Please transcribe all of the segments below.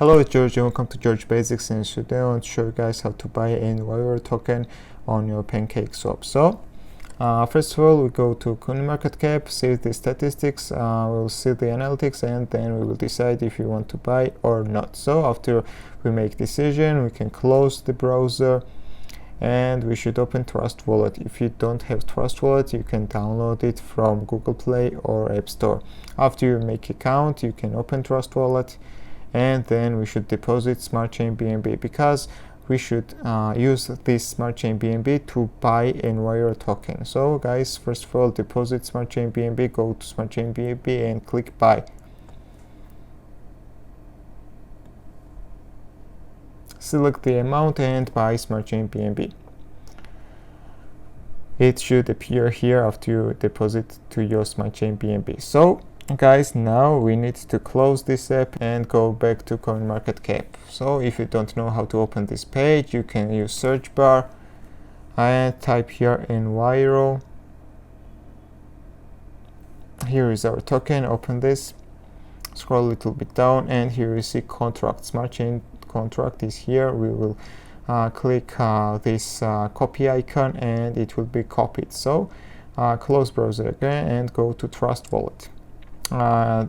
Hello, it's George and welcome to George Basics, and today I want to show you guys how to buy an ENVIRO token on your Pancakeswap. So first of all, we go to CoinMarketCap, see the statistics, we'll see the analytics, and then we will decide if you want to buy or not. So after we make decision, we can close the browser and we should open Trustwallet. If you don't have Trustwallet, you can download it from Google Play or App Store. After you make account, you can open Trustwallet, and then we should deposit Smart Chain BNB, because we should use this Smart Chain BNB to buy ENVIRO token. So guys, first of all, deposit Smart Chain BNB, go to Smart Chain BNB and click buy. Select the amount and buy Smart Chain BNB. It should appear here after you deposit to your Smart Chain BNB. So guys, now we need to close this app and go back to CoinMarketCap. So if you don't know how to open this page, you can use search bar and type here ENVIRO. Here is our token. Open this, scroll a little bit down, and here you see contract. Smart Chain contract is here. We will click this copy icon and it will be copied. So close browser again and go to Trustwallet.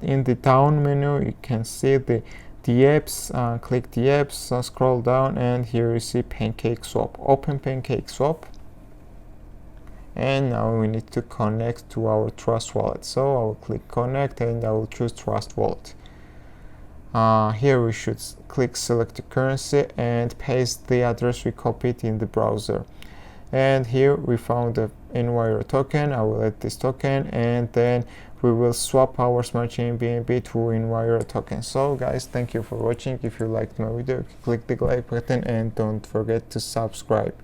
In the down menu, you can see the apps. Click the apps, scroll down, and here you see Pancakeswap. Open Pancakeswap, and now we need to connect to our Trustwallet. So I will click connect and I will choose Trustwallet. Here we should click select the currency and paste the address we copied in the browser. And here we found the ENVIRO token. I will add this token, and then we will swap our Smart Chain BNB to ENVIRO token. So guys, thank you for watching. If you liked my video, click the like button and don't forget to subscribe.